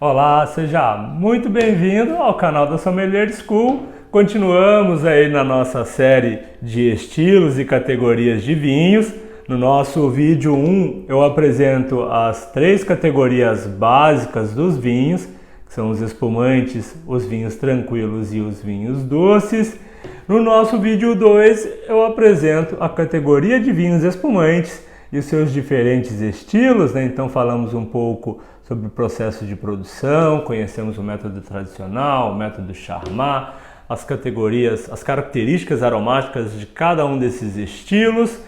Olá, seja muito bem-vindo ao canal da Sommelier School. Continuamos aí na nossa série de estilos e categorias de vinhos. No nosso vídeo 1 eu apresento as 3 categorias básicas dos vinhos, que são os espumantes, os vinhos tranquilos e os vinhos doces. No nosso vídeo 2 eu apresento a categoria de vinhos espumantes e os seus diferentes estilos, né? Então falamos um pouco sobre o processo de produção, conhecemos o método tradicional, o método Charmat, as categorias, as características aromáticas de cada um desses estilos.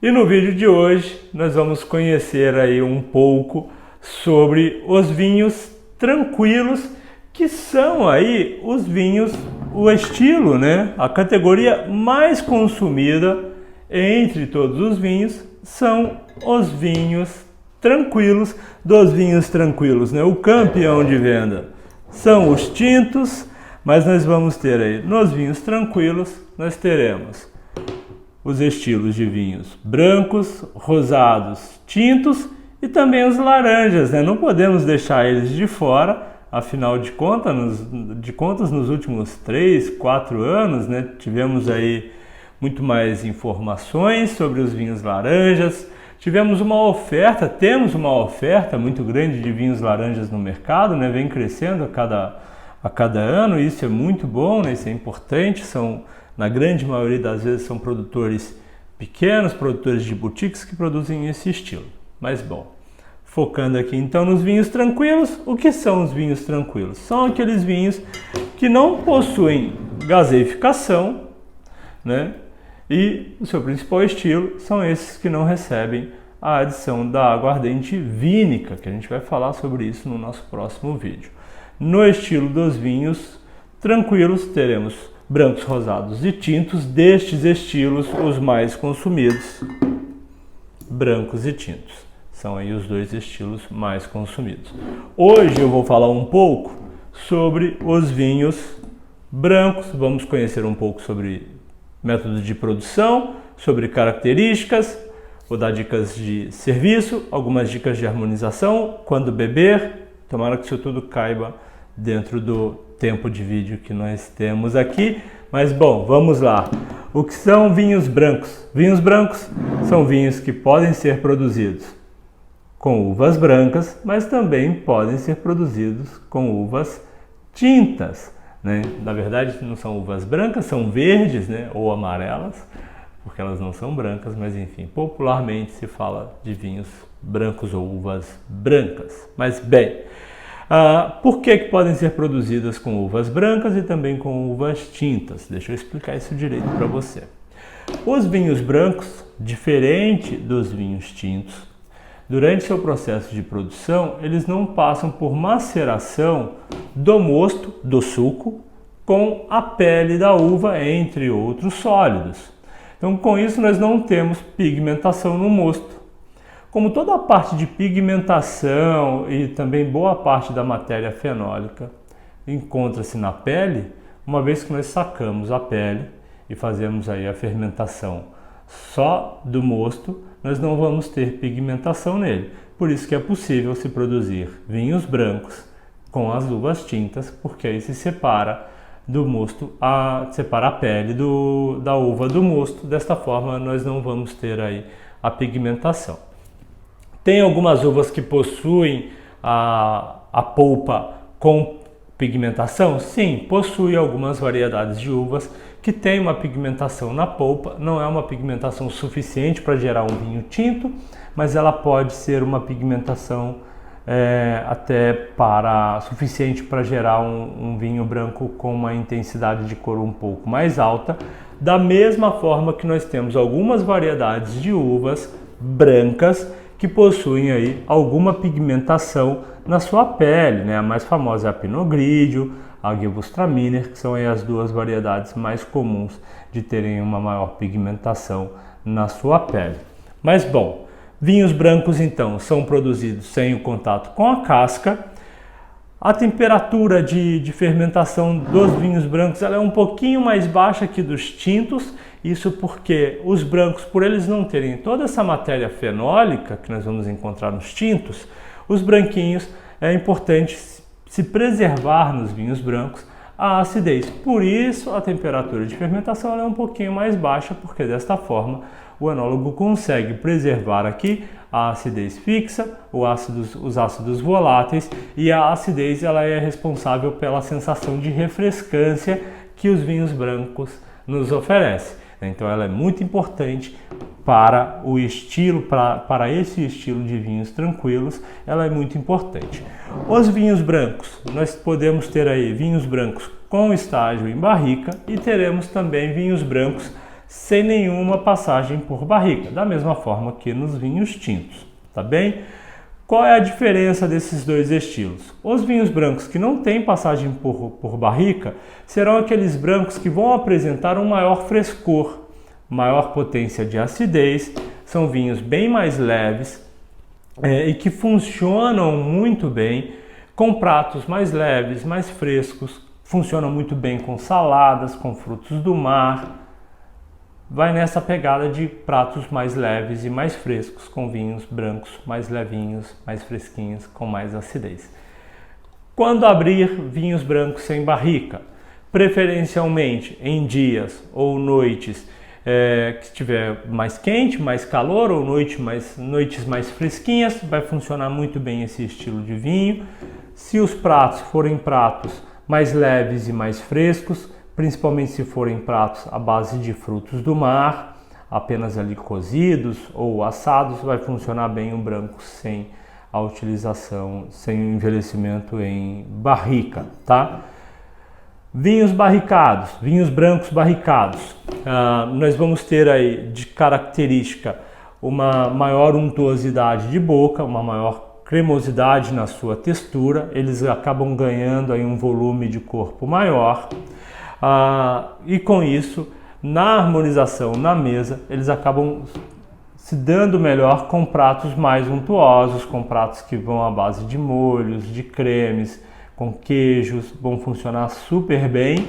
E no vídeo de hoje nós vamos conhecer aí um pouco sobre os vinhos tranquilos, que são aí os vinhos, o estilo, né? A categoria mais consumida entre todos os vinhos são os vinhos tranquilos. Dos vinhos tranquilos, né? O campeão de venda são os tintos, mas nós vamos ter aí, nos vinhos tranquilos, nós teremos os estilos de vinhos brancos, rosados, tintos e também os laranjas, né? Não podemos deixar eles de fora, afinal de contas, nos últimos 3, 4 anos, né? Tivemos aí muito mais informações sobre os vinhos laranjas. Temos uma oferta muito grande de vinhos laranjas no mercado, né? Vem crescendo a cada ano, e isso é muito bom, né? Isso é importante. Na grande maioria das vezes são produtores pequenos, produtores de boutiques que produzem esse estilo. Mas bom, focando aqui então nos vinhos tranquilos, o que são os vinhos tranquilos? São aqueles vinhos que não possuem gaseificação, né? E o seu principal estilo são esses que não recebem a adição da aguardente vínica, que a gente vai falar sobre isso no nosso próximo vídeo. No estilo dos vinhos tranquilos, teremos brancos, rosados e tintos. Destes estilos, os mais consumidos, brancos e tintos. São aí os 2 estilos mais consumidos. Hoje eu vou falar um pouco sobre os vinhos brancos. Vamos conhecer um pouco sobre método de produção, sobre características, vou dar dicas de serviço, algumas dicas de harmonização, quando beber. Tomara que isso tudo caiba dentro do tempo de vídeo que nós temos aqui. Mas bom, vamos lá. O que são vinhos brancos? Vinhos brancos são vinhos que podem ser produzidos com uvas brancas, mas também podem ser produzidos com uvas tintas, né? Na verdade não são uvas brancas, são verdes, né? Ou amarelas, porque elas não são brancas, mas enfim, popularmente se fala de vinhos brancos ou uvas brancas. Mas bem, por que podem ser produzidas com uvas brancas e também com uvas tintas? Deixa eu explicar isso direito para você. Os vinhos brancos, diferente dos vinhos tintos, durante seu processo de produção, eles não passam por maceração do mosto, do suco, com a pele da uva, entre outros sólidos. Então, com isso, nós não temos pigmentação no mosto. Como toda a parte de pigmentação e também boa parte da matéria fenólica encontra-se na pele, uma vez que nós sacamos a pele e fazemos aí a fermentação só do mosto, nós não vamos ter pigmentação nele. Por isso que é possível se produzir vinhos brancos com as uvas tintas, porque aí se separa do mosto, separa a pele da uva do mosto. Desta forma nós não vamos ter aí a pigmentação. Tem algumas uvas que possuem a polpa com pigmentação? Sim, possui algumas variedades de uvas que tem uma pigmentação na polpa. Não é uma pigmentação suficiente para gerar um vinho tinto, mas ela pode ser uma pigmentação suficiente para gerar um vinho branco com uma intensidade de cor um pouco mais alta. Da mesma forma que nós temos algumas variedades de uvas brancas que possuem aí alguma pigmentação na sua pele, né? A mais famosa é a Pinot Grigio, a Gewürztraminer, que são aí as 2 variedades mais comuns de terem uma maior pigmentação na sua pele. Mas bom, vinhos brancos então são produzidos sem o contato com a casca. A temperatura de fermentação dos vinhos brancos ela é um pouquinho mais baixa que dos tintos. Isso porque os brancos, por eles não terem toda essa matéria fenólica que nós vamos encontrar nos tintos, os branquinhos é importante se preservar nos vinhos brancos a acidez. Por isso a temperatura de fermentação é um pouquinho mais baixa, porque desta forma o enólogo consegue preservar aqui a acidez fixa, os ácidos voláteis, e a acidez ela é responsável pela sensação de refrescância que os vinhos brancos nos oferecem. Então ela é muito importante para o estilo, para esse estilo de vinhos tranquilos, ela é muito importante. Os vinhos brancos, nós podemos ter aí vinhos brancos com estágio em barrica e teremos também vinhos brancos sem nenhuma passagem por barrica, da mesma forma que nos vinhos tintos, tá bem? Qual é a diferença desses dois estilos? Os vinhos brancos que não têm passagem por barrica serão aqueles brancos que vão apresentar um maior frescor, maior potência de acidez, são vinhos bem mais leves e que funcionam muito bem com pratos mais leves, mais frescos, funcionam muito bem com saladas, com frutos do mar. Vai nessa pegada de pratos mais leves e mais frescos, com vinhos brancos mais levinhos, mais fresquinhos, com mais acidez. Quando abrir vinhos brancos sem barrica, preferencialmente em dias ou noites que estiver mais quente, mais calor, ou noites mais fresquinhas, vai funcionar muito bem esse estilo de vinho. Se os pratos forem pratos mais leves e mais frescos, principalmente se forem pratos à base de frutos do mar, apenas ali cozidos ou assados, vai funcionar bem o branco sem a utilização, sem o envelhecimento em barrica, tá? Vinhos barricados, vinhos brancos barricados, nós vamos ter aí de característica uma maior untuosidade de boca, uma maior cremosidade na sua textura, eles acabam ganhando aí um volume de corpo maior. E com isso, na harmonização na mesa, eles acabam se dando melhor com pratos mais untuosos, com pratos que vão à base de molhos, de cremes, com queijos, vão funcionar super bem.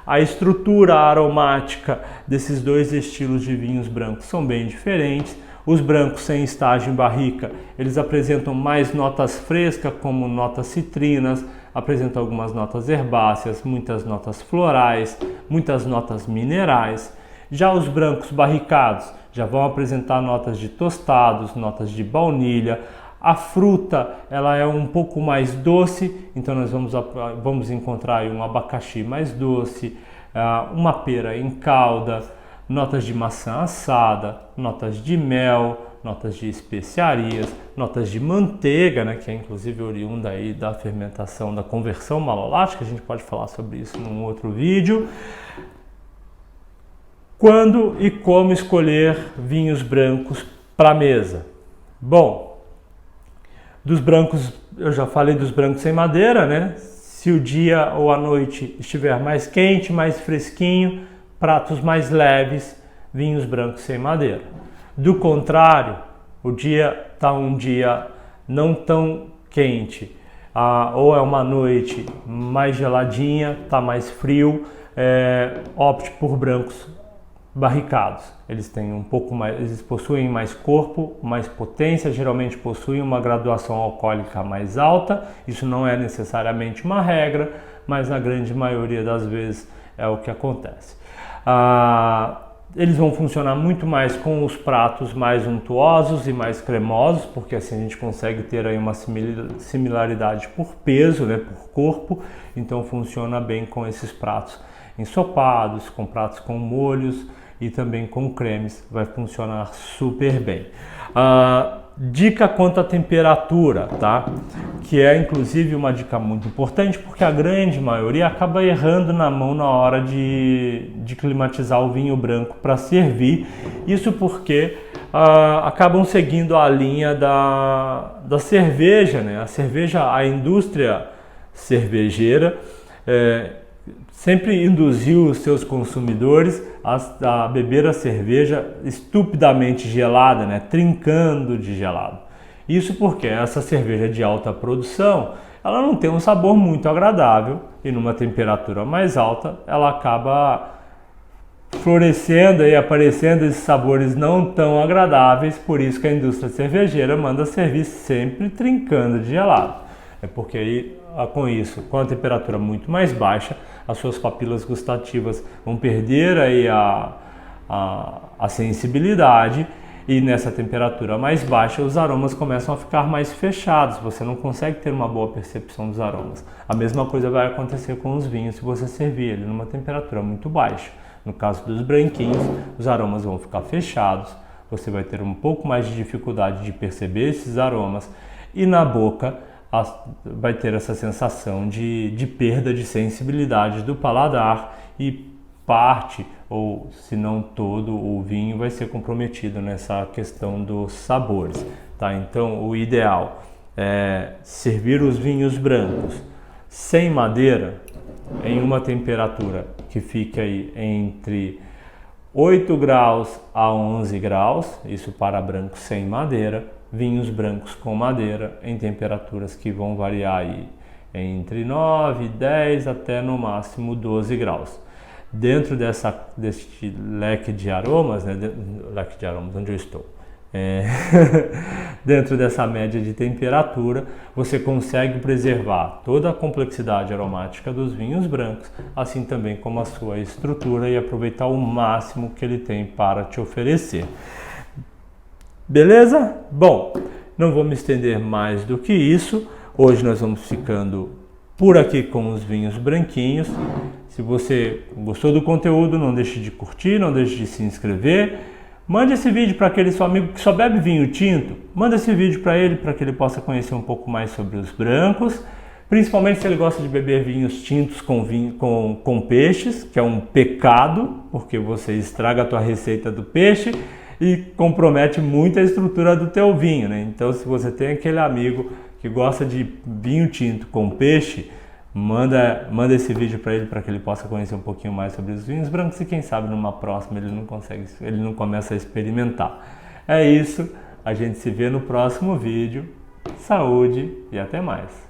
A estrutura aromática desses dois estilos de vinhos brancos são bem diferentes. Os brancos sem estágio em barrica, eles apresentam mais notas frescas, como notas citrinas, apresentam algumas notas herbáceas, muitas notas florais, muitas notas minerais. Já os brancos barricados já vão apresentar notas de tostados, notas de baunilha. A fruta ela é um pouco mais doce, então nós vamos encontrar aí um abacaxi mais doce, uma pera em calda, notas de maçã assada, notas de mel, notas de especiarias, notas de manteiga, né, que é inclusive oriunda aí da fermentação, da conversão malolática, a gente pode falar sobre isso num outro vídeo. Quando e como escolher vinhos brancos para a mesa? Bom, dos brancos, eu já falei dos brancos sem madeira, né? Se o dia ou a noite estiver mais quente, mais fresquinho, pratos mais leves, vinhos brancos sem madeira. Do contrário, o dia está um dia não tão quente, ou é uma noite mais geladinha, está mais frio, opte por brancos barricados. Eles têm um pouco mais, eles possuem mais corpo, mais potência, geralmente possuem uma graduação alcoólica mais alta. Isso não é necessariamente uma regra, mas na grande maioria das vezes é o que acontece. Eles vão funcionar muito mais com os pratos mais untuosos e mais cremosos, porque assim a gente consegue ter aí uma similaridade por peso, né, por corpo. Então funciona bem com esses pratos ensopados, com pratos com molhos e também com cremes, vai funcionar super bem. Dica quanto à temperatura, tá? Que é inclusive uma dica muito importante, porque a grande maioria acaba errando na mão na hora de climatizar o vinho branco para servir. Isso porque acabam seguindo a linha da cerveja, né? A indústria cervejeira sempre induziu os seus consumidores a beber a cerveja estupidamente gelada, né? Trincando de gelado. Isso porque essa cerveja de alta produção, ela não tem um sabor muito agradável e numa temperatura mais alta ela acaba florescendo e aparecendo esses sabores não tão agradáveis, por isso que a indústria cervejeira manda servir sempre trincando de gelado. É porque aí com isso? Com a temperatura muito mais baixa, as suas papilas gustativas vão perder aí a sensibilidade, e nessa temperatura mais baixa os aromas começam a ficar mais fechados, você não consegue ter uma boa percepção dos aromas. A mesma coisa vai acontecer com os vinhos se você servir ele numa temperatura muito baixa. No caso dos branquinhos, os aromas vão ficar fechados, você vai ter um pouco mais de dificuldade de perceber esses aromas, e na boca vai ter essa sensação de perda de sensibilidade do paladar, e parte, ou se não todo, o vinho vai ser comprometido nessa questão dos sabores, tá? Então o ideal é servir os vinhos brancos sem madeira em uma temperatura que fique aí entre 8 graus a 11 graus, isso para brancos sem madeira. Vinhos brancos com madeira em temperaturas que vão variar aí entre 9, 10 até no máximo 12 graus. Dentro deste leque de aromas, né, leque de aromas, onde eu estou, dentro dessa média de temperatura, você consegue preservar toda a complexidade aromática dos vinhos brancos, assim também como a sua estrutura, e aproveitar o máximo que ele tem para te oferecer. Beleza? Bom, não vou me estender mais do que isso. Hoje nós vamos ficando por aqui com os vinhos branquinhos. Se você gostou do conteúdo, não deixe de curtir, não deixe de se inscrever. Mande esse vídeo para aquele seu amigo que só bebe vinho tinto. Manda esse vídeo para que ele possa conhecer um pouco mais sobre os brancos. Principalmente se ele gosta de beber vinhos tintos com peixes, que é um pecado, porque você estraga a tua receita do peixe e compromete muito a estrutura do teu vinho, né? Então, se você tem aquele amigo que gosta de vinho tinto com peixe, manda esse vídeo para que ele possa conhecer um pouquinho mais sobre os vinhos brancos, e quem sabe numa próxima ele não começa a experimentar. É isso, a gente se vê no próximo vídeo. Saúde e até mais!